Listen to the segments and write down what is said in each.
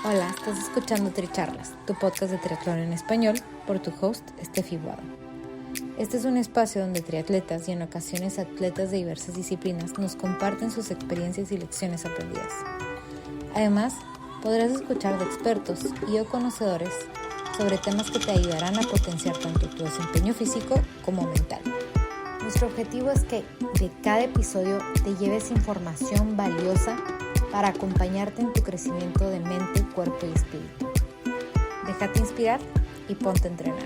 Hola, estás escuchando Tricharlas, tu podcast de triatlón en español, por tu host, Steffi Guado. Este es un espacio donde triatletas y en ocasiones atletas de diversas disciplinas nos comparten sus experiencias y lecciones aprendidas. Además, podrás escuchar de expertos y o conocedores sobre temas que te ayudarán a potenciar tanto tu desempeño físico como mental. Nuestro objetivo es que de cada episodio te lleves información valiosa para acompañarte en tu crecimiento de mente, cuerpo y espíritu. Déjate inspirar y ponte a entrenar.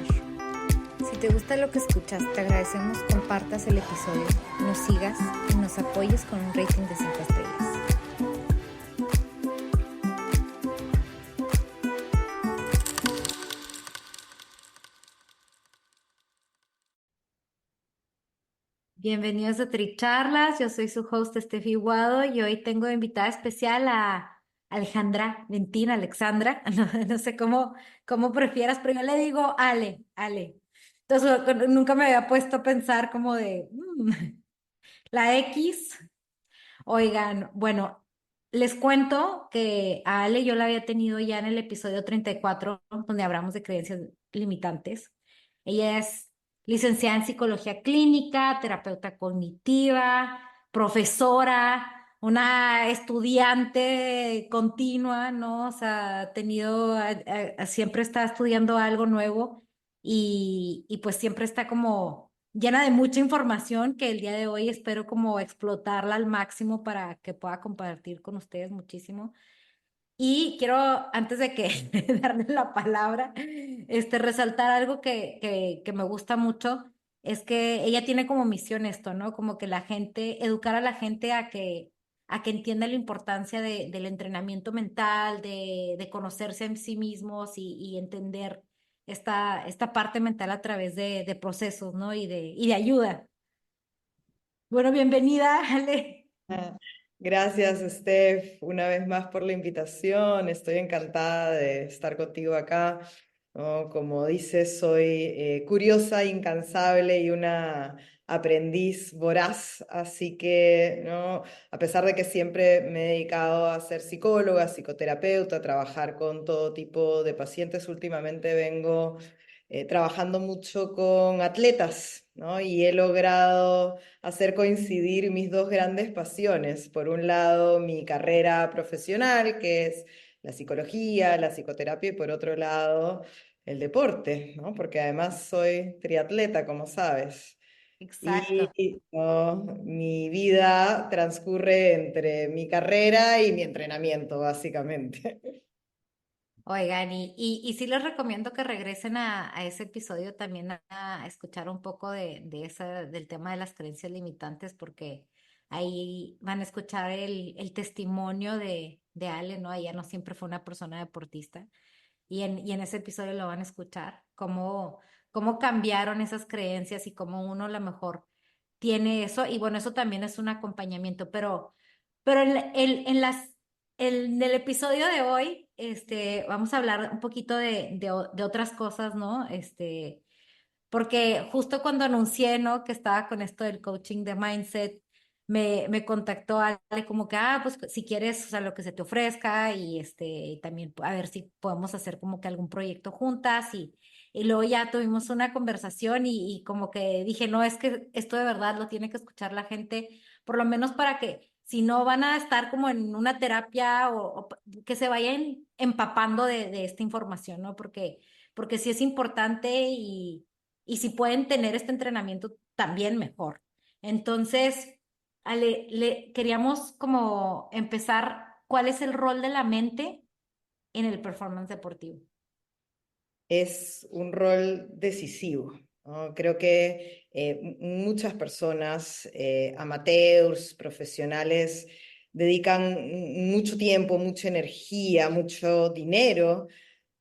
Si te gusta lo que escuchas, te agradecemos compartas el episodio, nos sigas y nos apoyes con un rating de 5 estrellas. Bienvenidos a Tricharlas, yo soy su host Steffi Guado y hoy tengo de invitada especial a Alejandra Ventina, Alexandra, no sé cómo prefieras, pero yo le digo Ale. Entonces nunca me había puesto a pensar como de la X. Oigan, bueno, les cuento que a Ale yo la había tenido ya en el episodio 34, donde hablamos de creencias limitantes. Ella es licenciada en psicología clínica, terapeuta cognitiva, profesora, una estudiante continua, ¿no? O sea, ha tenido, siempre está estudiando algo nuevo y pues siempre está como llena de mucha información que el día de hoy espero como explotarla al máximo para que pueda compartir con ustedes muchísimo. Y quiero, antes de que darle la palabra, resaltar algo que me gusta mucho, es que ella tiene como misión esto, ¿no? Como que la gente, educar a la gente a que entienda la importancia del entrenamiento mental, de conocerse en sí mismos y entender esta parte mental a través de procesos, ¿no? Y de ayuda. Bueno, bienvenida, Ale. Ah, Gracias, Steph, una vez más por la invitación. Estoy encantada de estar contigo acá, ¿no? Como dices, soy curiosa, incansable y una aprendiz voraz, así que, ¿no? A pesar de que siempre me he dedicado a ser psicóloga, psicoterapeuta, a trabajar con todo tipo de pacientes, últimamente vengo trabajando mucho con atletas, ¿no? Y he logrado hacer coincidir mis dos grandes pasiones. Por un lado, mi carrera profesional, que es la psicología, la psicoterapia, y por otro lado, el deporte, ¿no? Porque además soy triatleta, como sabes. Exacto. Y ¿no? Mi vida transcurre entre mi carrera y mi entrenamiento, básicamente. Oigan, y sí les recomiendo que regresen a ese episodio también a escuchar un poco del tema de las creencias limitantes, porque ahí van a escuchar el testimonio de Ale, ¿no? Ella no siempre fue una persona deportista, y en ese episodio lo van a escuchar, cómo cambiaron esas creencias y cómo uno a lo mejor tiene eso, y bueno, eso también es un acompañamiento, pero en el episodio de hoy, vamos a hablar un poquito de otras cosas, ¿no? Porque justo cuando anuncié, ¿no? Que estaba con esto del coaching de mindset, me contactó Ale como que, pues si quieres, o sea, lo que se te ofrezca y también a ver si podemos hacer como que algún proyecto juntas y luego ya tuvimos una conversación y como que dije, no, es que esto de verdad lo tiene que escuchar la gente, por lo menos para que si no van a estar como en una terapia o que se vayan empapando de esta información, ¿no? Porque sí es importante y si pueden tener este entrenamiento, también mejor. Entonces, Ale, queríamos como empezar, ¿cuál es el rol de la mente en el performance deportivo? Es un rol decisivo, ¿no? Creo que muchas personas, amateurs, profesionales, dedican mucho tiempo, mucha energía, mucho dinero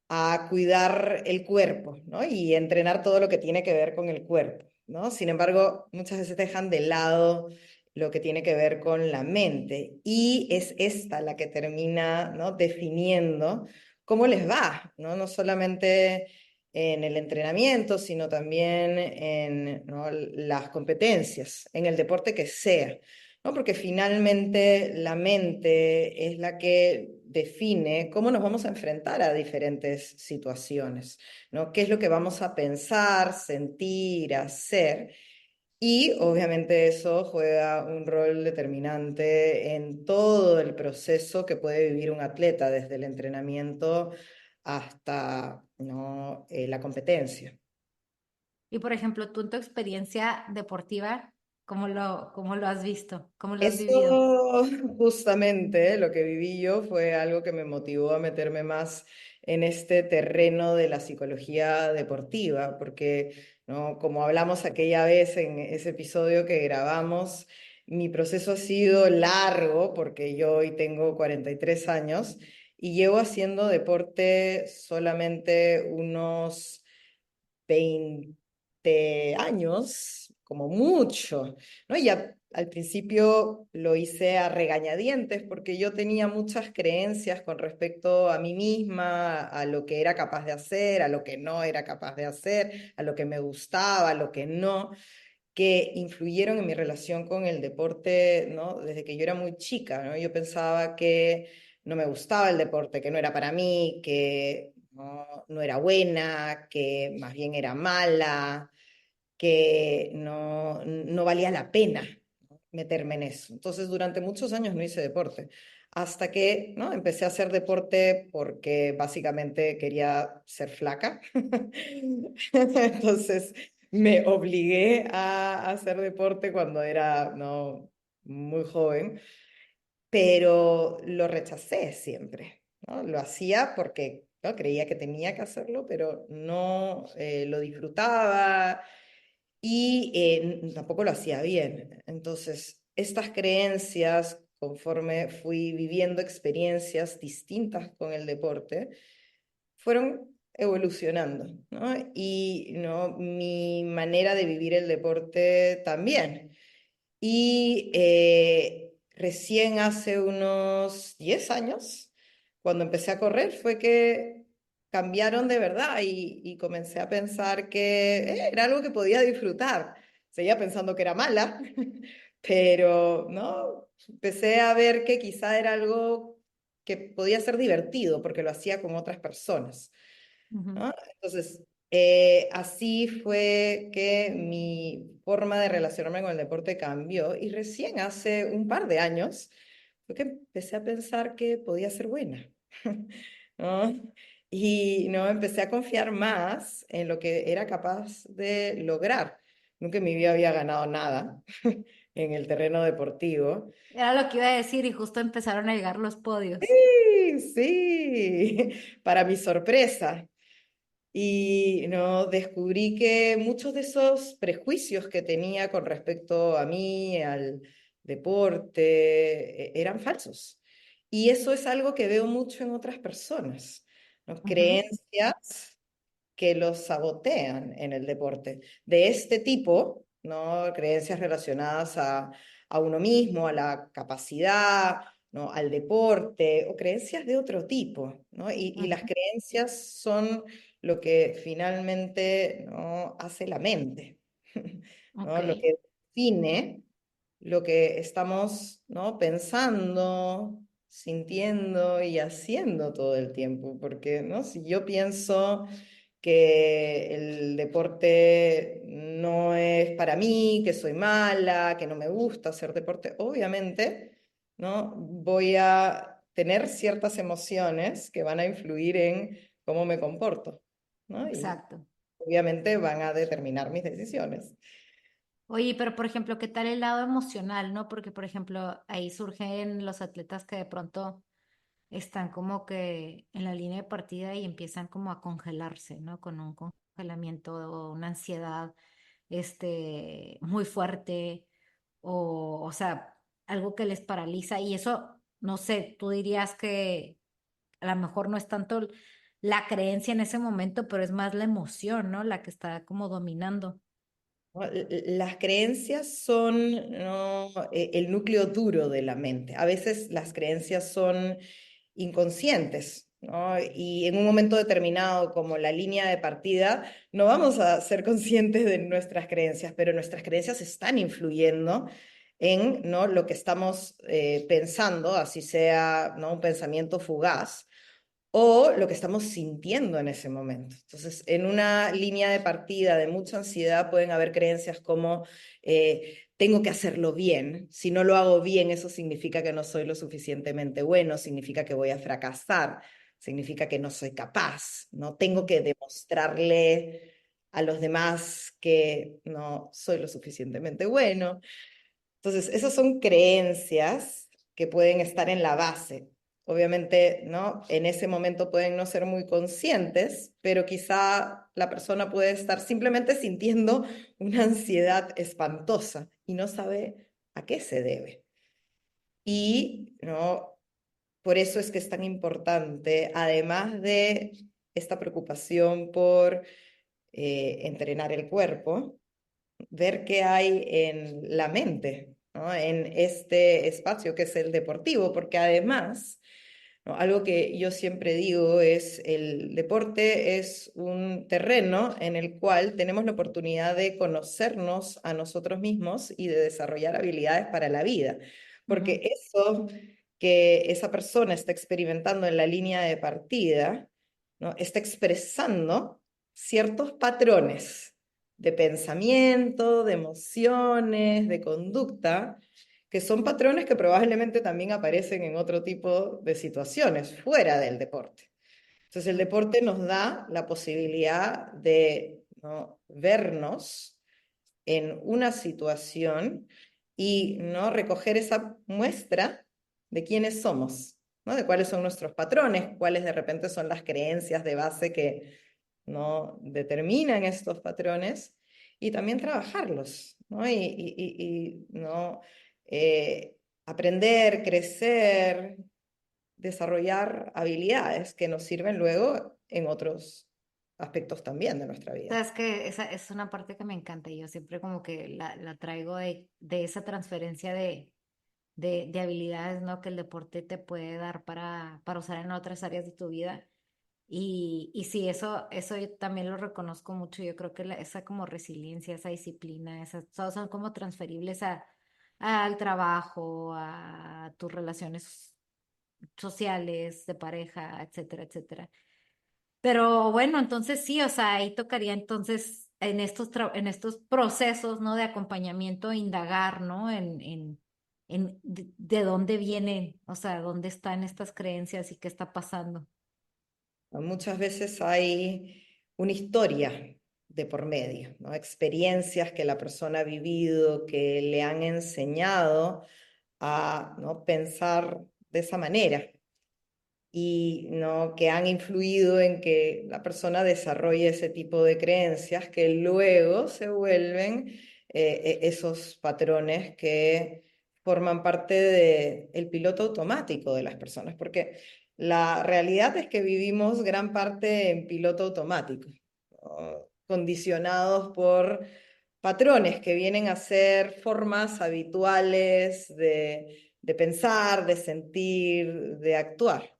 a cuidar el cuerpo, ¿no? Y entrenar todo lo que tiene que ver con el cuerpo, ¿no? Sin embargo, muchas veces dejan de lado lo que tiene que ver con la mente y es esta la que termina, ¿no? Definiendo cómo les va, ¿no? No solamente en el entrenamiento, sino también en, ¿no? las competencias, en el deporte que sea. ¿no? Porque finalmente la mente es la que define cómo nos vamos a enfrentar a diferentes situaciones, ¿no? ¿Qué es lo que vamos a pensar, sentir, hacer? Y obviamente eso juega un rol determinante en todo el proceso que puede vivir un atleta, desde el entrenamiento hasta, ¿no? La competencia. Y por ejemplo, tú en tu experiencia deportiva, cómo lo has visto? ¿Cómo lo has vivido? Eso justamente lo que viví yo fue algo que me motivó a meterme más en este terreno de la psicología deportiva, porque, ¿no? Como hablamos aquella vez en ese episodio que grabamos, mi proceso ha sido largo porque yo hoy tengo 43 años y llevo haciendo deporte solamente unos 20 años, como mucho, ¿no? Y al principio lo hice a regañadientes porque yo tenía muchas creencias con respecto a mí misma, a lo que era capaz de hacer, a lo que no era capaz de hacer, a lo que me gustaba, a lo que no, que influyeron en mi relación con el deporte, ¿no? Desde que yo era muy chica, ¿no? Yo pensaba que no me gustaba el deporte, que no era para mí, que no era buena, que más bien era mala, que no valía la pena, ¿no? Meterme en eso. Entonces, durante muchos años no hice deporte, hasta que, ¿no? Empecé a hacer deporte porque básicamente quería ser flaca. Entonces, me obligué a hacer deporte cuando era, ¿no? Muy joven, pero lo rechacé siempre, ¿no? Lo hacía porque, ¿no? Creía que tenía que hacerlo, pero no lo disfrutaba y tampoco lo hacía bien. Entonces, estas creencias, conforme fui viviendo experiencias distintas con el deporte, fueron evolucionando, ¿no? Y, ¿no? Mi manera de vivir el deporte también. Y recién hace unos 10 años, cuando empecé a correr, fue que cambiaron de verdad y comencé a pensar que era algo que podía disfrutar. Seguía pensando que era mala, pero no, empecé a ver que quizá era algo que podía ser divertido porque lo hacía con otras personas, Ujú. ¿no? Entonces, así fue que mi forma de relacionarme con el deporte cambió y recién hace un par de años fue que empecé a pensar que podía ser buena, ¿no? Y no empecé a confiar más en lo que era capaz de lograr. Nunca en mi vida había ganado nada en el terreno deportivo. Era lo que iba a decir y justo empezaron a llegar los podios. Sí, sí, para mi sorpresa. Y no descubrí que muchos de esos prejuicios que tenía con respecto a mí, al deporte, eran falsos. Y eso es algo que veo mucho en otras personas, ¿no? Ujú, Creencias que los sabotean en el deporte. De este tipo, ¿no? Creencias relacionadas a uno mismo, a la capacidad, ¿no? Al deporte, o creencias de otro tipo, ¿no? Y las ujú. creencias son lo que finalmente, ¿no? Hace la mente, Ok, ¿no? Lo que define lo que estamos, ¿no? Pensando, sintiendo y haciendo todo el tiempo, porque, ¿no? Si yo pienso que el deporte no es para mí, que soy mala, que no me gusta hacer deporte, obviamente, ¿no? Voy a tener ciertas emociones que van a influir en cómo me comporto, ¿no? Y exacto. obviamente van a determinar mis decisiones. Oye, pero por ejemplo, ¿qué tal el lado emocional, no? Porque, por ejemplo, ahí surgen los atletas que de pronto están como que en la línea de partida y empiezan como a congelarse, ¿no? Con un congelamiento o una ansiedad, muy fuerte o sea, algo que les paraliza y eso, no sé, tú dirías que a lo mejor no es tanto la creencia en ese momento, pero es más la emoción, ¿no? La que está como dominando. ¿No? Las creencias son, ¿no? El núcleo duro de la mente. A veces las creencias son inconscientes, ¿no? Y en un momento determinado, como la línea de partida, no vamos a ser conscientes de nuestras creencias, pero nuestras creencias están influyendo en, ¿no?, lo que estamos pensando, así sea, ¿no?, un pensamiento fugaz, o lo que estamos sintiendo en ese momento. Entonces, en una línea de partida de mucha ansiedad pueden haber creencias como tengo que hacerlo bien. Si no lo hago bien, eso significa que no soy lo suficientemente bueno, significa que voy a fracasar, significa que no soy capaz, no tengo que demostrarle a los demás que no soy lo suficientemente bueno. Entonces, esas son creencias que pueden estar en la base. Obviamente, ¿no?, en ese momento pueden no ser muy conscientes, pero quizá la persona puede estar simplemente sintiendo una ansiedad espantosa y no sabe a qué se debe. Y, ¿no?, por eso es que es tan importante, además de esta preocupación por entrenar el cuerpo, ver qué hay en la mente, ¿no?, en este espacio que es el deportivo, porque además, ¿no?, algo que yo siempre digo es el deporte es un terreno en el cual tenemos la oportunidad de conocernos a nosotros mismos y de desarrollar habilidades para la vida, Ujú. porque eso que esa persona está experimentando en la línea de partida, ¿no?, está expresando ciertos patrones de pensamiento, de emociones, de conducta, que son patrones que probablemente también aparecen en otro tipo de situaciones fuera del deporte. Entonces el deporte nos da la posibilidad de, ¿no?, vernos en una situación y, ¿no?, recoger esa muestra de quiénes somos, ¿no?, de cuáles son nuestros patrones, cuáles de repente son las creencias de base que no determinan estos patrones y también trabajarlos, ¿no? ¿No?, eh, aprender, crecer, desarrollar habilidades que nos sirven luego en otros aspectos también de nuestra vida. Sabes que esa es una parte que me encanta y yo siempre como que la traigo de esa transferencia de habilidades, ¿no? Que el deporte te puede dar para usar en otras áreas de tu vida. Y sí, eso yo también lo reconozco mucho. Yo creo que esa como resiliencia, esa disciplina, esas todas son como transferibles al trabajo, a tus relaciones sociales, de pareja, etcétera, etcétera. Pero bueno, entonces sí, o sea, ahí tocaría entonces en estos procesos, ¿no? De acompañamiento, indagar, ¿no? En de dónde vienen, o sea, dónde están estas creencias y qué está pasando. Muchas veces hay una historia de por medio, ¿no?, experiencias que la persona ha vivido, que le han enseñado a, ¿no?, pensar de esa manera y, ¿no?, que han influido en que la persona desarrolle ese tipo de creencias que luego se vuelven esos patrones que forman parte del piloto automático de las personas, porque la realidad es que vivimos gran parte en piloto automático, ¿no?, condicionados por patrones que vienen a ser formas habituales de pensar, de sentir, de actuar.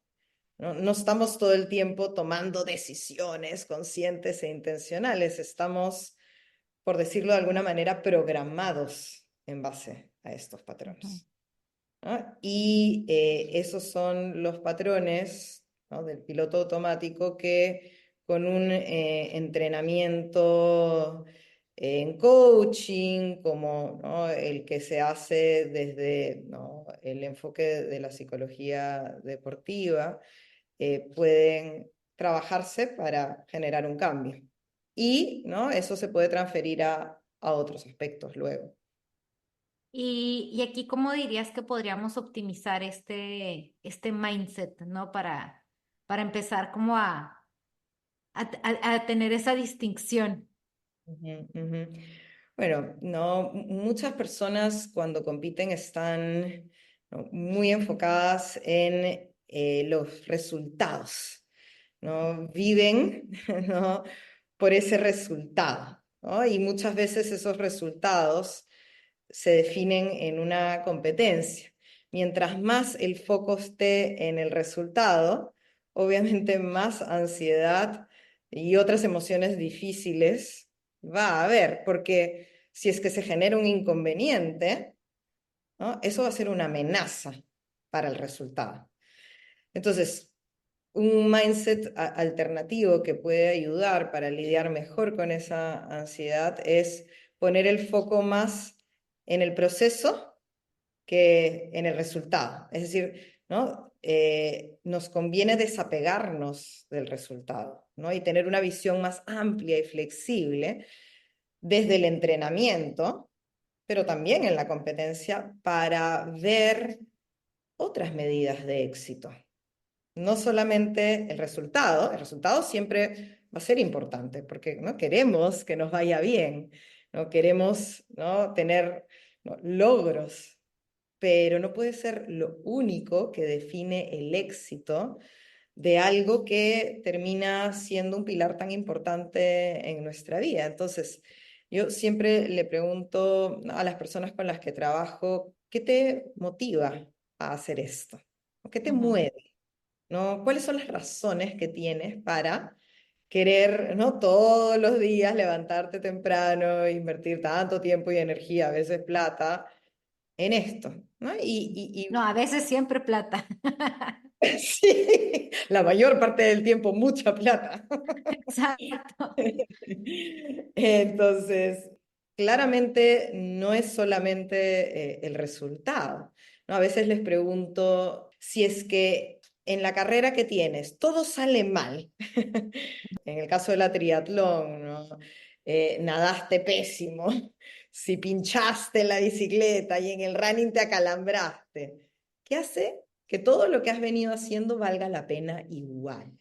No, no estamos todo el tiempo tomando decisiones conscientes e intencionales, estamos, por decirlo de alguna manera, programados en base a estos Ujú. patrones, ¿no? Y esos son los patrones, ¿no?, del piloto automático que con un entrenamiento en coaching, como, ¿no?, el que se hace desde, ¿no?, el enfoque de la psicología deportiva, pueden trabajarse para generar un cambio. Y, ¿no?, eso se puede transferir a otros aspectos luego. Y aquí, ¿cómo dirías que podríamos optimizar este mindset, ¿no? Para empezar como a tener esa distinción. Ujú, ujú. Bueno, no, muchas personas cuando compiten están, ¿no?, muy enfocadas en los resultados, ¿no? Viven, ¿no?, por ese resultado, ¿no? Y muchas veces esos resultados se definen en una competencia. Mientras más el foco esté en el resultado, obviamente más ansiedad y otras emociones difíciles va a haber, porque si es que se genera un inconveniente, ¿no? Eso va a ser una amenaza para el resultado. Entonces, un mindset alternativo que puede ayudar para lidiar mejor con esa ansiedad es poner el foco más en el proceso que en el resultado. Es decir, ¿no? Nos conviene desapegarnos del resultado, ¿no? Y tener una visión más amplia y flexible desde el entrenamiento, pero también en la competencia para ver otras medidas de éxito. No solamente el resultado siempre va a ser importante porque no queremos que nos vaya bien, no queremos, ¿no? tener, ¿no? logros, pero no puede ser lo único que define el éxito de algo que termina siendo un pilar tan importante en nuestra vida. Entonces, yo siempre le pregunto a las personas con las que trabajo, ¿qué te motiva a hacer esto? ¿Qué te Ujú, mueve? ¿No? ¿Cuáles son las razones que tienes para querer, ¿no? todos los días levantarte temprano, invertir tanto tiempo y energía, a veces plata, en esto? ¿No? no, a veces siempre plata. Sí, la mayor parte del tiempo mucha plata. Exacto. Entonces, claramente no es solamente el resultado, ¿no? A veces les pregunto si es que en la carrera que tienes todo sale mal. En el caso de la triatlón, ¿no? Nadaste pésimo, si pinchaste en la bicicleta y en el running te acalambraste, ¿qué hace que todo lo que has venido haciendo valga la pena igual?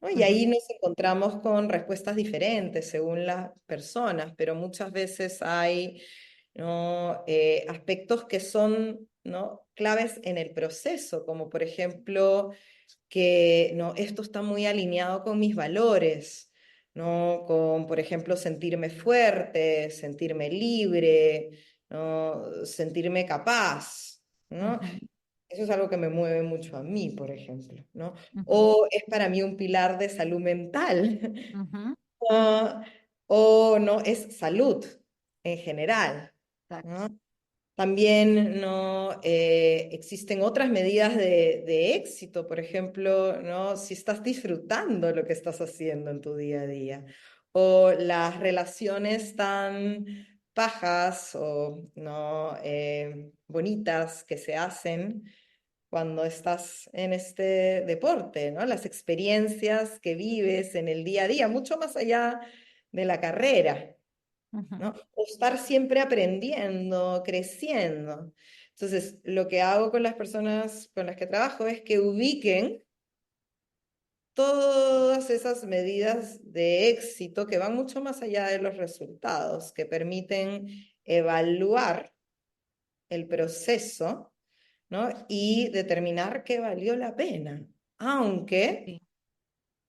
¿No? Y Ujú, ahí nos encontramos con respuestas diferentes según las personas, pero muchas veces hay, ¿no? Aspectos que son, ¿no? claves en el proceso, como por ejemplo que ¿no? esto está muy alineado con mis valores, ¿no? Con, por ejemplo, sentirme fuerte, sentirme libre, ¿no? sentirme capaz, ¿no? ujú, Eso es algo que me mueve mucho a mí, por ejemplo, ¿no? ujú, O es para mí un pilar de salud mental, ujú. ah, o no, es salud en general, Exacto. ¿no? También no existen otras medidas de éxito, por ejemplo, ¿no? Si estás disfrutando lo que estás haciendo en tu día a día, o las relaciones tan pajas o no bonitas que se hacen cuando estás en este deporte, ¿no? Las experiencias que vives en el día a día, mucho más allá de la carrera, Ujú, ¿no? O estar siempre aprendiendo, creciendo. Entonces, lo que hago con las personas con las que trabajo es que ubiquen todas esas medidas de éxito que van mucho más allá de los resultados, que permiten evaluar el proceso, ¿no? Y determinar que valió la pena, aunque sí.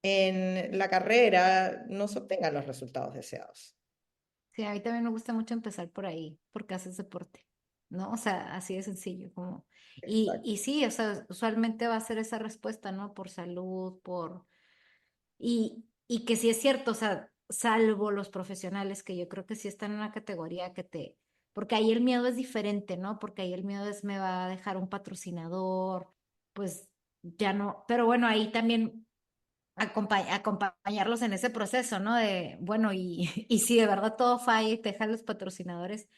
en la carrera no se obtengan los resultados deseados. Sí, a mí también me gusta mucho empezar por ahí, porque haces deporte, ¿no? O sea, así de sencillo, como... Y Exacto. sí, o sea, usualmente va a ser esa respuesta, ¿no? Por salud, por... Y que sí es cierto, o sea, salvo los profesionales, que yo creo que sí están en una categoría que te... Porque ahí el miedo es diferente, ¿no? Porque ahí el miedo es, me va a dejar un patrocinador, pues ya no... Pero bueno, ahí también acompañarlos en ese proceso, ¿no? De, bueno, y si de verdad todo falla y te dejan los patrocinadores,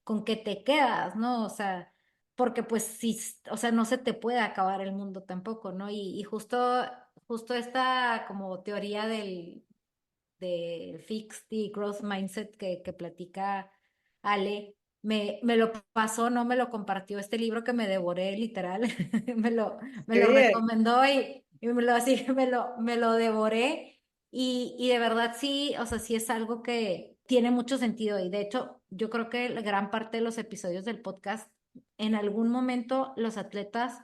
¿con qué te quedas, no? O sea, porque pues sí, o sea, no se te puede acabar el mundo tampoco, ¿no? Y justo esta como teoría del Fixed y Growth Mindset que platica Ale, me lo pasó, no me lo compartió este libro que me devoré literal, me lo, me Qué lo bien. recomendó y me lo así, me lo devoré y de verdad sí, o sea, sí es algo que tiene mucho sentido y de hecho yo creo que la gran parte de los episodios del podcast, en algún momento los atletas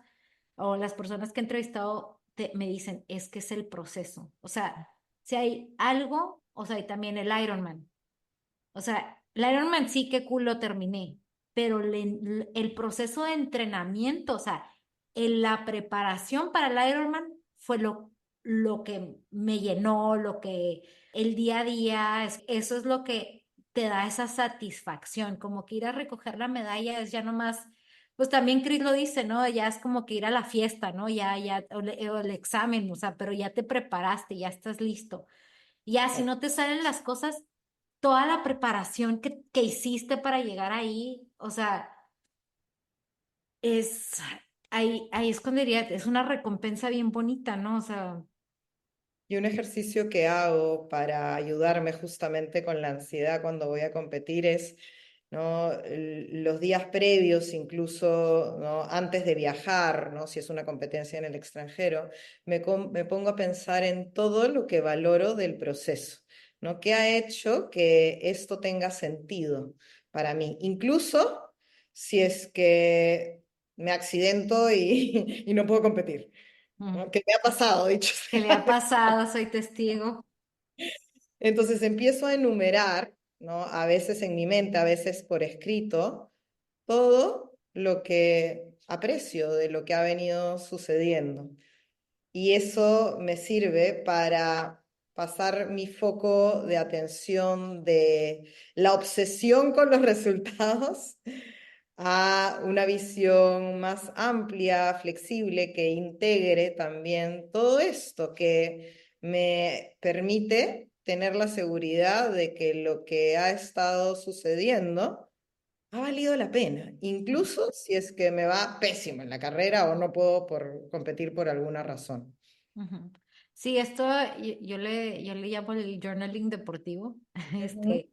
o las personas que he entrevistado me dicen, es que es el proceso, o sea, si hay algo, o sea, y también el Ironman. O sea, el Ironman sí que cool lo terminé, pero el proceso de entrenamiento, o sea, la preparación para el Ironman fue lo que me llenó, lo que el día a día, eso es lo que te da esa satisfacción, como que ir a recoger la medalla es ya nomás Pues también Chris lo dice, ¿no? Ya es como que ir a la fiesta, ¿no? O el examen, o sea, pero ya te preparaste, ya estás listo. Ya, si no te salen las cosas, toda la preparación que hiciste para llegar ahí, o sea, es, ahí es cuando diría, es una recompensa bien bonita, ¿no? O sea, Y un ejercicio que hago para ayudarme justamente con la ansiedad cuando voy a competir es, ¿no? Los días previos, incluso, ¿no? Antes de viajar, ¿no? Si es una competencia en el extranjero, me pongo a pensar en todo lo que valoro del proceso, ¿no? ¿Qué ha hecho que esto tenga sentido para mí? Incluso si es que me accidento y, y no puedo competir, mm, ¿no? Que me ha pasado, dicho ¿qué le sea. ha pasado? Soy testigo. Entonces empiezo a enumerar, ¿no? A veces en mi mente, a veces por escrito, todo lo que aprecio de lo que ha venido sucediendo. Y eso me sirve para pasar mi foco de atención de la obsesión con los resultados a una visión más amplia, flexible, que integre también todo esto, que me permite tener la seguridad de que lo que ha estado sucediendo ha valido la pena, incluso si es que me va pésimo en la carrera o no puedo competir por alguna razón. Ujú. Sí, esto yo le llamo el journaling deportivo, Ujú.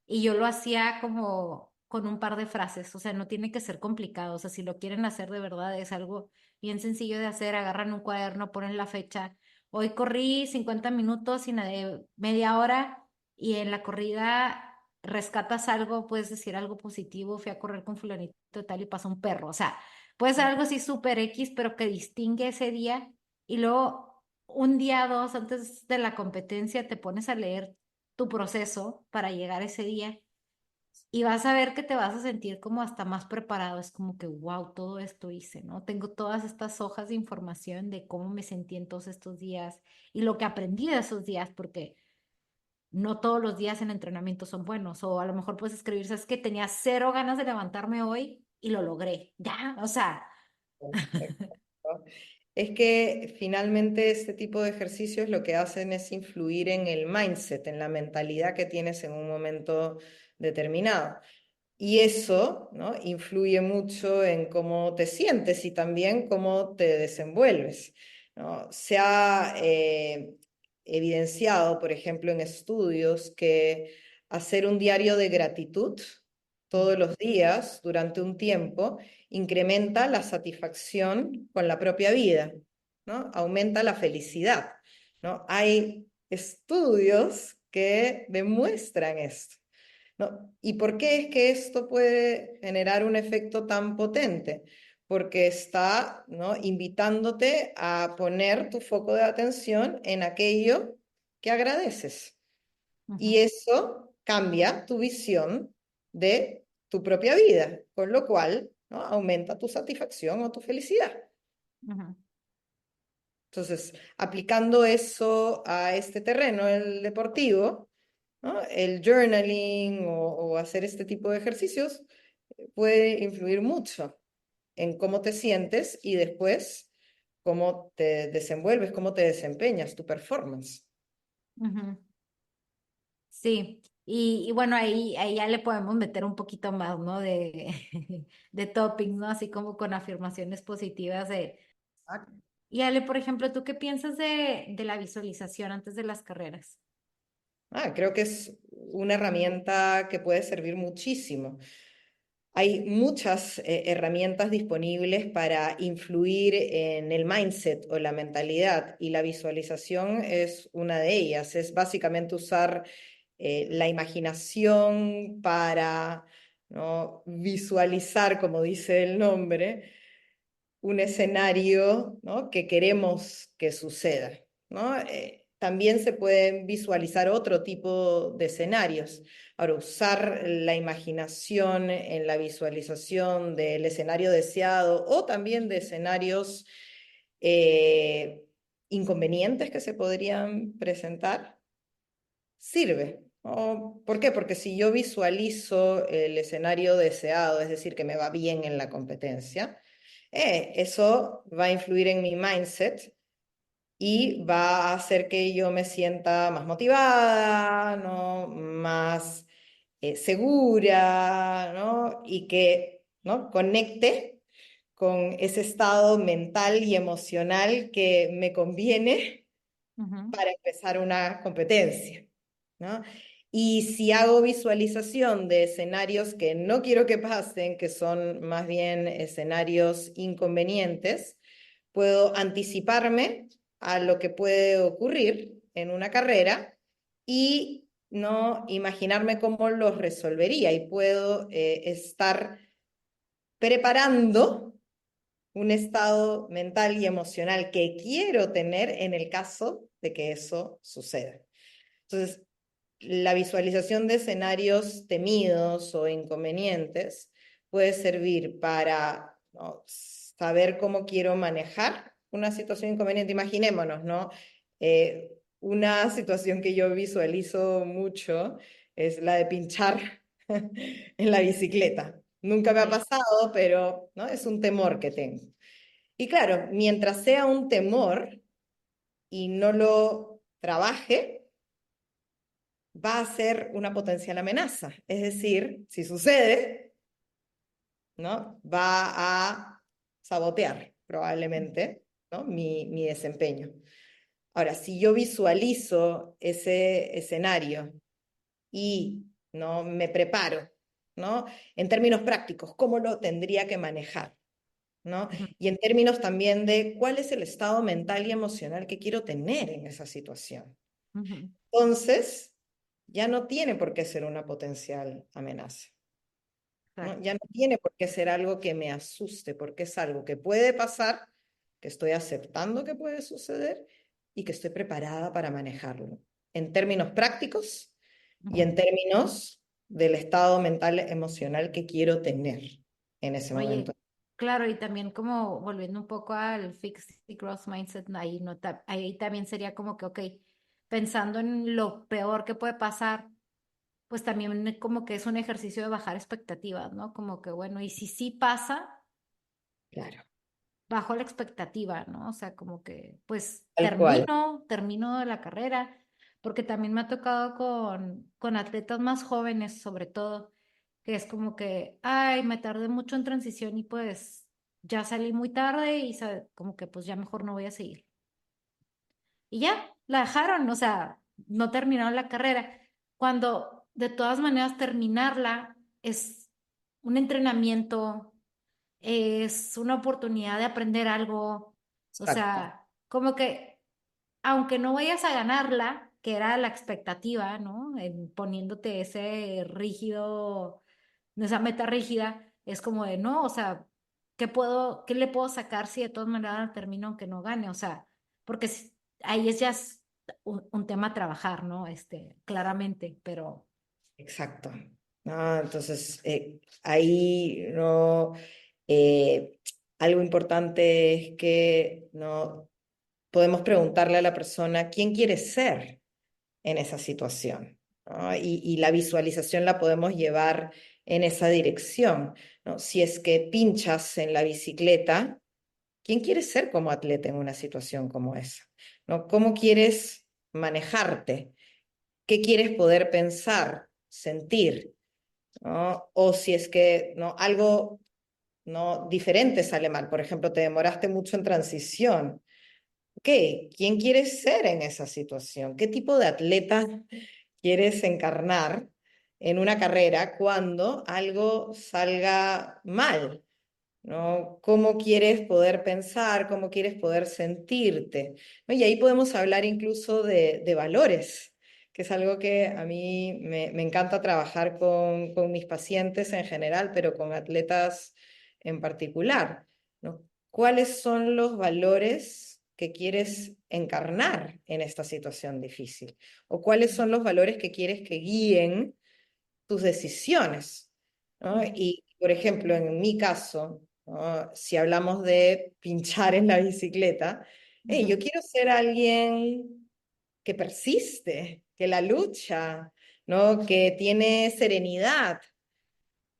y yo lo hacía como con un par de frases, o sea, no tiene que ser complicado, o sea, si lo quieren hacer de verdad es algo bien sencillo de hacer, agarran un cuaderno, ponen la fecha, hoy corrí 50 minutos y nadé media hora y en la corrida rescatas algo, puedes decir algo positivo, fui a correr con fulanito y tal y pasó un perro, o sea, puede ser algo así súper X, pero que distingue ese día y luego un día, dos antes de la competencia te pones a leer tu proceso para llegar ese día y vas a ver que te vas a sentir como hasta más preparado. Es como que, wow, todo esto hice, ¿no? Tengo todas estas hojas de información de cómo me sentí en todos estos días y lo que aprendí de esos días, porque no todos los días en entrenamiento son buenos. O a lo mejor puedes escribir, sabes que tenía cero ganas de levantarme hoy y lo logré. Ya, o sea. Exacto. Es que finalmente este tipo de ejercicios lo que hacen es influir en el mindset, en la mentalidad que tienes en un momento determinado. Y eso, ¿no? Influye mucho en cómo te sientes y también cómo te desenvuelves, ¿no? Se ha evidenciado, por ejemplo, en estudios que hacer un diario de gratitud todos los días durante un tiempo incrementa la satisfacción con la propia vida, ¿no? Aumenta la felicidad, ¿no? Hay estudios que demuestran esto. ¿No? ¿Y por qué es que esto puede generar un efecto tan potente? Porque está, ¿no? invitándote a poner tu foco de atención en aquello que agradeces. Y Ujú, eso cambia tu visión de tu propia vida, con lo cual, ¿no? aumenta tu satisfacción o tu felicidad. ujú, Entonces, aplicando eso a este terreno, el deportivo, ¿no? El journaling o hacer este tipo de ejercicios puede influir mucho en cómo te sientes y después cómo te desenvuelves, cómo te desempeñas, tu performance. ujú. Sí, y bueno, ahí ya le podemos meter un poquito más, ¿no? De topping, ¿no? Así como con afirmaciones positivas de... Y Ale, por ejemplo, ¿tú qué piensas de la visualización antes de las carreras? Creo que es una herramienta que puede servir muchísimo. Hay muchas herramientas disponibles para influir en el mindset o la mentalidad y la visualización es una de ellas. Es básicamente usar la imaginación para, ¿no? visualizar, como dice el nombre, un escenario, ¿no? que queremos que suceda, ¿no? También se pueden visualizar otro tipo de escenarios. Ahora, usar la imaginación en la visualización del escenario deseado o también de escenarios eh, inconvenientes que se podrían presentar, sirve, ¿Por qué? Porque si yo visualizo el escenario deseado, es decir, que me va bien en la competencia, eso va a influir en mi mindset y va a hacer que yo me sienta más motivada, ¿no? Más segura, ¿no? Y que, ¿no? Conecte con ese estado mental y emocional que me conviene Ujú, para empezar una competencia, ¿no? Y si hago visualización de escenarios que no quiero que pasen, que son más bien escenarios inconvenientes, puedo anticiparme a lo que puede ocurrir en una carrera y no imaginarme cómo los resolvería y puedo estar preparando un estado mental y emocional que quiero tener en el caso de que eso suceda. Entonces, la visualización de escenarios temidos o inconvenientes puede servir para, ¿no?, saber cómo quiero manejar una situación inconveniente. Imaginémonos, ¿no? Una situación que yo visualizo mucho es la de pinchar en la bicicleta. Nunca me ha ok, pasado, pero, ¿no?, es un temor que tengo. Y claro, mientras sea un temor y no lo trabaje, va a ser una potencial amenaza. Es decir, si sucede, ¿no?, va a sabotear probablemente, ¿no?, mi desempeño. Ahora, si yo visualizo ese escenario y no me preparo, ¿no?, en términos prácticos, ¿cómo lo tendría que manejar? ¿No? ujú, Y en términos también de cuál es el estado mental y emocional que quiero tener en esa situación. ujú, Entonces, ya no tiene por qué ser una potencial amenaza, ¿no? Ya exacto. no tiene por qué ser algo que me asuste, porque es algo que puede pasar, que estoy aceptando que puede suceder y que estoy preparada para manejarlo, en términos prácticos y Ujú. en términos del estado mental emocional que quiero tener en ese momento. Oye, claro, y también como volviendo un poco al fixed growth mindset, ahí, no ahí también sería como que, ok, pensando en lo peor que puede pasar, pues también como que es un ejercicio de bajar expectativas, ¿no? Como que, bueno, y si sí pasa, Claro, bajo la expectativa, ¿no? O sea, como que, pues tal cual. termino la carrera, porque también me ha tocado con atletas más jóvenes, sobre todo, que es como que, ay, me tardé mucho en transición y pues ya salí muy tarde y como que pues ya mejor no voy a seguir. Y ya, la dejaron, o sea, no terminaron la carrera. Cuando de todas maneras terminarla es un entrenamiento, es una oportunidad de aprender algo, o Exacto. sea, como que aunque no vayas a ganarla, que era la expectativa, ¿no? Poniéndote ese rígido, esa meta rígida, es como de, no, o sea, qué le puedo sacar si de todas maneras termino aunque no gane? O sea, porque ahí es ya un tema a trabajar, ¿no? Claramente, pero... Exacto. ¿No? Entonces, ahí no, eh, algo importante es que no podemos preguntarle a la persona quién quiere ser en esa situación, ¿no? Y la visualización la podemos llevar en esa dirección, ¿no? Si es que pinchas en la bicicleta, ¿quién quieres ser como atleta en una situación como esa? ¿No? ¿Cómo quieres manejarte? ¿Qué quieres poder pensar, sentir? ¿No? O si es que, ¿no?, algo, ¿no?, diferente sale mal. Por ejemplo, te demoraste mucho en transición. ¿Qué? ¿Quién quieres ser en esa situación? ¿Qué tipo de atleta quieres encarnar en una carrera cuando algo salga mal? ¿No? ¿Cómo quieres poder pensar? ¿Cómo quieres poder sentirte? ¿No? Y ahí podemos hablar incluso de valores, que es algo que a mí me encanta trabajar con mis pacientes en general, pero con atletas en particular, ¿no? ¿Cuáles son los valores que quieres encarnar en esta situación difícil? ¿O cuáles son los valores que quieres que guíen tus decisiones? ¿No? Ujú, Y, por ejemplo, en mi caso, ¿no?, si hablamos de pinchar en la bicicleta, hey, yo ujú, quiero ser alguien que persiste, que la lucha, ¿no? Que tiene serenidad.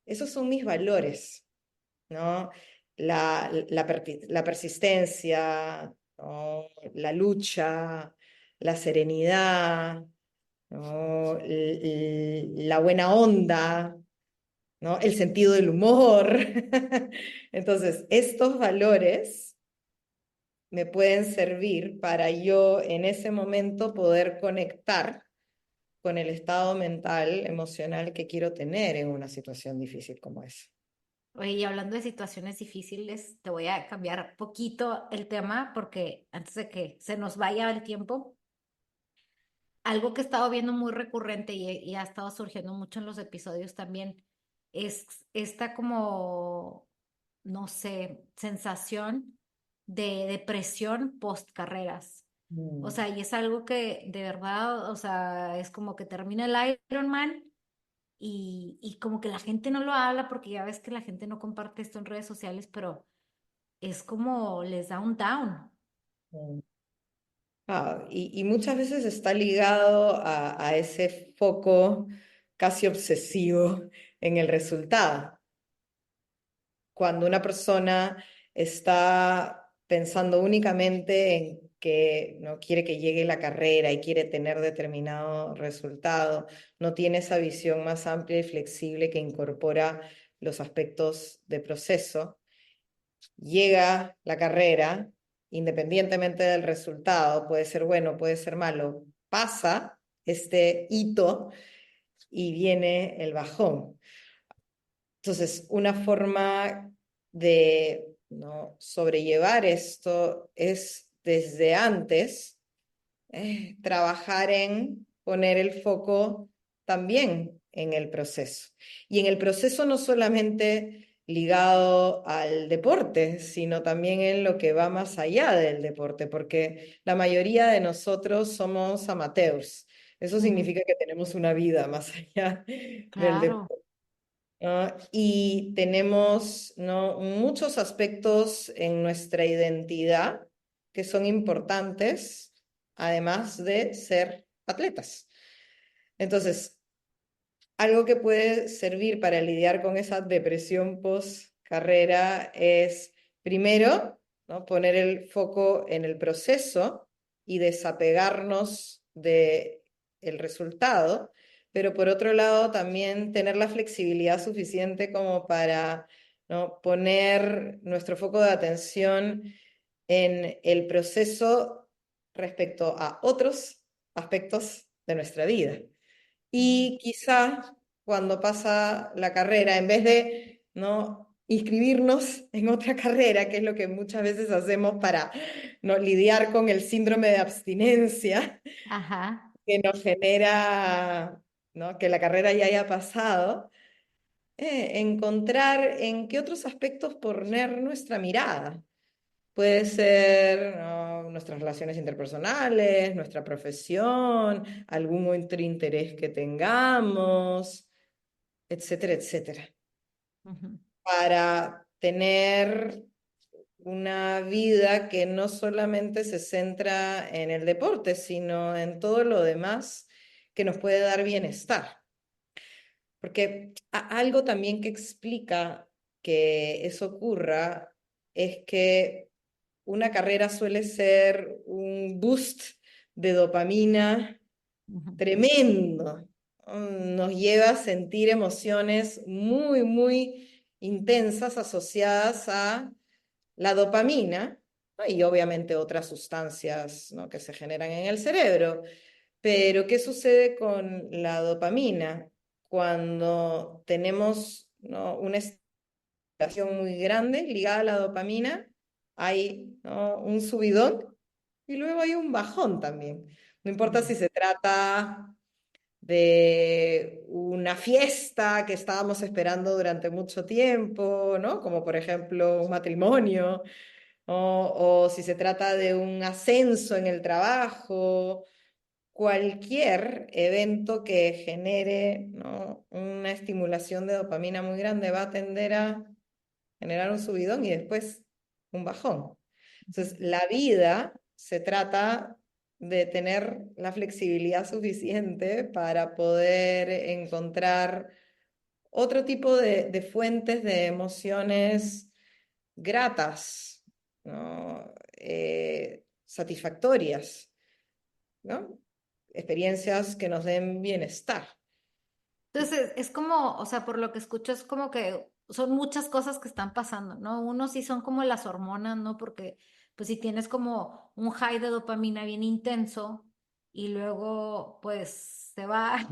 Esos son mis valores, ¿no? La persistencia, ¿no? La lucha, la serenidad, ¿no? La buena onda, ¿no? El sentido del humor. Entonces, estos valores me pueden servir para yo en ese momento poder conectar con el estado mental, emocional que quiero tener en una situación difícil como esa. Oye, y hablando de situaciones difíciles, te voy a cambiar poquito el tema porque antes de que se nos vaya el tiempo, algo que he estado viendo muy recurrente y ha estado surgiendo mucho en los episodios también es esta como, no sé, sensación de depresión post carreras. O Mm, sea, y es algo que de verdad, o sea, es como que termina el Ironman y como que la gente no lo habla porque ya ves que la gente no comparte esto en redes sociales, pero es como les da un down. mm. Y muchas veces está ligado a ese foco casi obsesivo en el resultado. Cuando una persona está pensando únicamente en que no quiere que llegue la carrera y quiere tener determinado resultado, no tiene esa visión más amplia y flexible que incorpora los aspectos de proceso, llega la carrera, independientemente del resultado, puede ser bueno, puede ser malo, pasa este hito y viene el bajón. Entonces, una forma de, ¿no?, sobrellevar esto es desde antes trabajar en poner el foco también en el proceso. Y en el proceso no solamente ligado al deporte, sino también en lo que va más allá del deporte, porque la mayoría de nosotros somos amateurs. Eso Ujú. significa que tenemos una vida más allá del Claro. deporte. ¿No? Y tenemos, ¿no?, muchos aspectos en nuestra identidad que son importantes, además de ser atletas. Entonces, algo que puede servir para lidiar con esa depresión post carrera es, primero, ¿no?, poner el foco en el proceso y desapegarnos de el resultado, pero por otro lado también tener la flexibilidad suficiente como para, ¿no?, poner nuestro foco de atención en el proceso respecto a otros aspectos de nuestra vida. Ujú. Y quizá cuando pasa la carrera, en vez de, ¿no?, inscribirnos en otra carrera, que es lo que muchas veces hacemos para, ¿no?, lidiar con el síndrome de abstinencia Ajá. que nos genera, ¿no?, que la carrera ya haya pasado, encontrar en qué otros aspectos poner nuestra mirada. Puede ser, ¿no?, nuestras relaciones interpersonales, nuestra profesión, algún otro interés que tengamos, etcétera, etcétera, Ujú. para tener una vida que no solamente se centra en el deporte, sino en todo lo demás que nos puede dar bienestar. Porque algo también que explica que eso ocurra es que una carrera suele ser un boost de dopamina Ujú. tremendo. Nos lleva a sentir emociones muy, muy intensas asociadas a la dopamina, ¿no?, y obviamente otras sustancias, ¿no?, que se generan en el cerebro. Pero, ¿qué sucede con la dopamina? Cuando tenemos, ¿no?, una estimulación muy grande ligada a la dopamina, hay, ¿no?, un subidón y luego hay un bajón también. No importa Ujú. si se trata de una fiesta que estábamos esperando durante mucho tiempo, ¿no?, como por ejemplo un matrimonio, o si se trata de un ascenso en el trabajo, cualquier evento que genere, ¿no?, una estimulación de dopamina muy grande va a tender a generar un subidón y después un bajón. Entonces, la vida se trata de tener la flexibilidad suficiente para poder encontrar otro tipo de fuentes de emociones gratas, ¿no? Satisfactorias, ¿no? Experiencias que nos den bienestar. Entonces, es como, o sea, por lo que escucho, es como que son muchas cosas que están pasando, ¿no? Uno sí son como las hormonas, ¿no? Porque, pues, si tienes como un high de dopamina bien intenso y luego, pues, se va,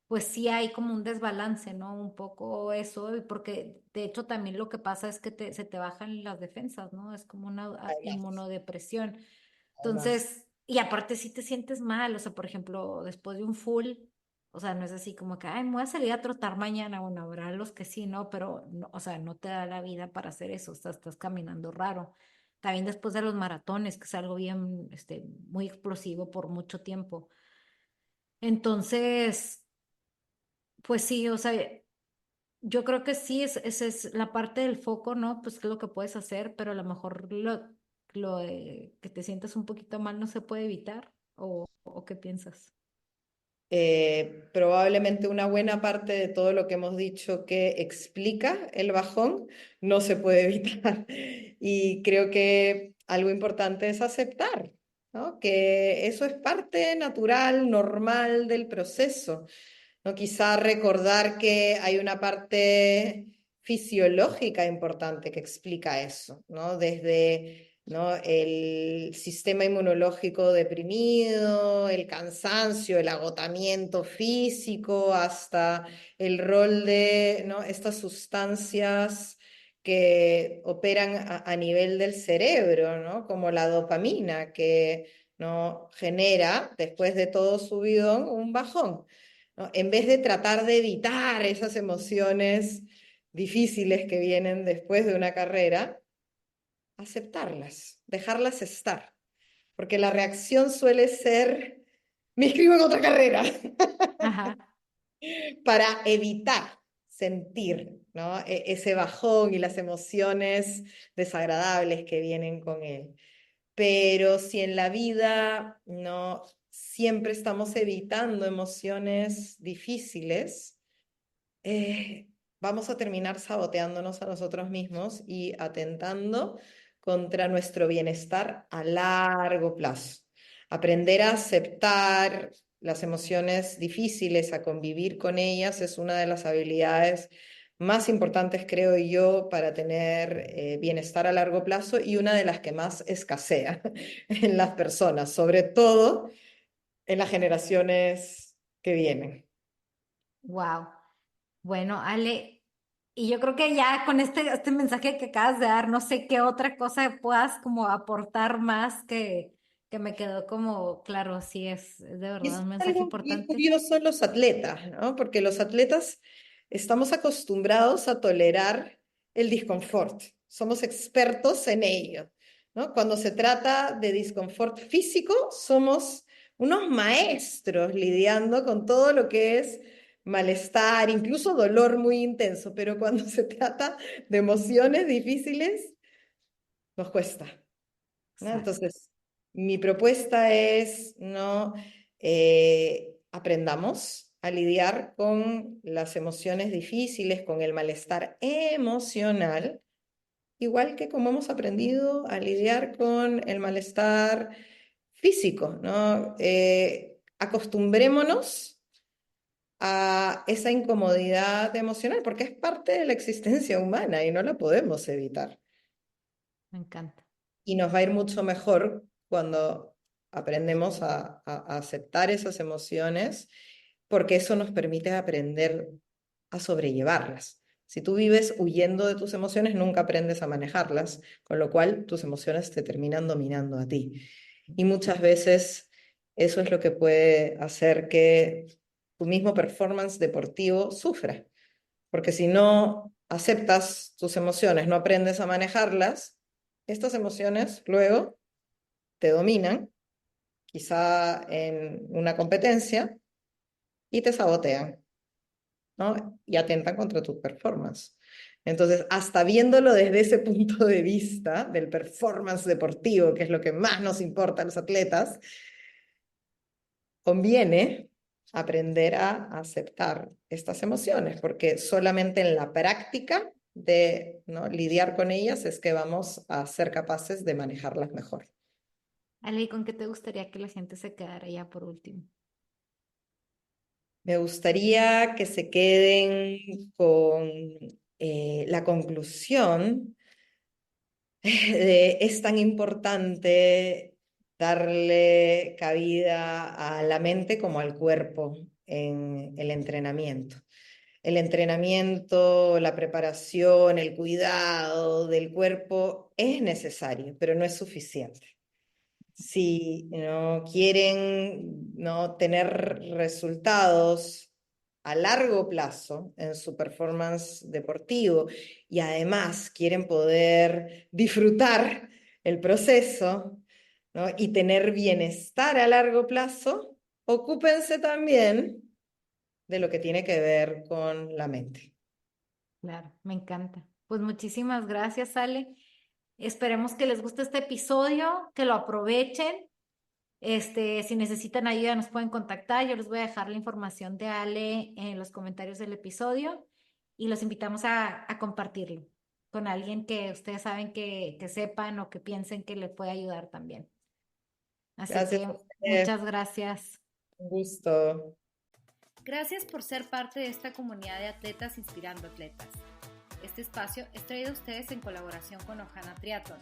pues sí hay como un desbalance, ¿no? Un poco eso, y porque de hecho también lo que pasa es que se te bajan las defensas, ¿no? Es como una Además, inmunodepresión. además. Entonces, y aparte si te sientes mal, o sea, por ejemplo, después de un full. O sea, no es así como que, ay, me voy a salir a trotar mañana. Bueno, habrá los que sí, ¿no? Pero, no, o sea, no te da la vida para hacer eso. O sea, estás caminando raro. También después de los maratones, que es algo bien, muy explosivo por mucho tiempo. Entonces, pues sí, o sea, yo creo que sí, esa es la parte del foco, ¿no? Pues qué es lo que puedes hacer, pero a lo mejor lo de que te sientas un poquito mal no se puede evitar. ¿O qué piensas? Probablemente una buena parte de todo lo que hemos dicho que explica el bajón no se puede evitar. Y creo que algo importante es aceptar, ¿no? Que eso es parte natural, normal del proceso. ¿No? Quizá recordar que hay una parte fisiológica importante que explica eso, ¿no? Desde, ¿no? el sistema inmunológico deprimido, el cansancio, el agotamiento físico, hasta el rol de, ¿no? estas sustancias que operan a nivel del cerebro, ¿no? Como la dopamina, que no genera, después de todo subidón, un bajón. ¿No? En vez de tratar de evitar esas emociones difíciles que vienen después de una carrera, aceptarlas, dejarlas estar, porque la reacción suele ser, me inscribo en otra carrera, Ajá, para evitar sentir, ¿no? Ese bajón y las emociones desagradables que vienen con él. Pero si en la vida no siempre estamos evitando emociones difíciles, vamos a terminar saboteándonos a nosotros mismos y atentando contra nuestro bienestar a largo plazo. Aprender a aceptar las emociones difíciles, a convivir con ellas, es una de las habilidades más importantes, creo yo, para tener bienestar a largo plazo y una de las que más escasea en las personas, sobre todo en las generaciones que vienen. wow. Bueno, Ale, y yo creo que ya con este mensaje que acabas de dar, no sé qué otra cosa puedas como aportar más que me quedó como, claro, sí es de Y verdad es un mensaje algo bien importante. curioso en los atletas, ¿no? Porque los atletas estamos acostumbrados a tolerar el disconfort. Somos expertos en ello, ¿no? Cuando se trata de disconfort físico, somos unos maestros lidiando con todo lo que es malestar, incluso dolor muy intenso, pero cuando se trata de emociones difíciles, nos cuesta. ¿No? Exacto, Entonces, mi propuesta es, ¿no? Aprendamos a lidiar con las emociones difíciles, con el malestar emocional, igual que como hemos aprendido a lidiar con el malestar físico, ¿no? Acostumbrémonos a esa incomodidad emocional, porque es parte de la existencia humana y no la podemos evitar. me encanta. Y nos va a ir mucho mejor cuando aprendemos a aceptar esas emociones, porque eso nos permite aprender a sobrellevarlas. Si tú vives huyendo de tus emociones, nunca aprendes a manejarlas, con lo cual tus emociones te terminan dominando a ti. Y muchas veces eso es lo que puede hacer que tu mismo performance deportivo sufra, porque si no aceptas tus emociones, no aprendes a manejarlas, estas emociones luego te dominan, quizá en una competencia, y te sabotean, ¿no? Y atentan contra tu performance. Entonces, hasta viéndolo desde ese punto de vista del performance deportivo, que es lo que más nos importa a los atletas, conviene aprender a aceptar estas emociones, porque solamente en la práctica de, ¿no?, lidiar con ellas es que vamos a ser capaces de manejarlas mejor. Ale, ¿y con qué te gustaría que la gente se quedara ya por último? Me gustaría que se queden con la conclusión de es tan importante darle cabida a la mente como al cuerpo en el entrenamiento. El entrenamiento, la preparación, el cuidado del cuerpo es necesario, pero no es suficiente. Si no quieren, no tener resultados a largo plazo en su performance deportivo y además quieren poder disfrutar el proceso, ¿no?, y tener bienestar a largo plazo, ocúpense también de lo que tiene que ver con la mente. Claro, me encanta. Pues muchísimas gracias, Ale. Esperemos que les guste este episodio, que lo aprovechen. Si necesitan ayuda, nos pueden contactar. Yo les voy a dejar la información de Ale en los comentarios del episodio y los invitamos a compartirlo con alguien que ustedes saben que sepan o que piensen que le puede ayudar también. Así Gracias que a usted, muchas gracias. un gusto. Gracias por ser parte de esta comunidad de atletas inspirando atletas. Este espacio es traído a ustedes en colaboración con Ohana Triathlon,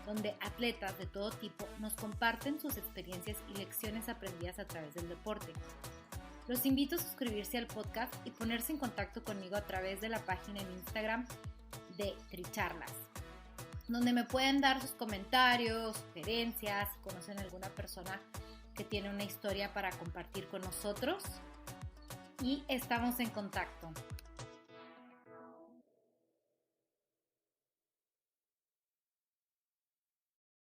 donde atletas de todo tipo nos comparten sus experiencias y lecciones aprendidas a través del deporte. Los invito a suscribirse al podcast y ponerse en contacto conmigo a través de la página en Instagram de Tricharlas, donde me pueden dar sus comentarios, sugerencias, si conocen a alguna persona que tiene una historia para compartir con nosotros. Y estamos en contacto.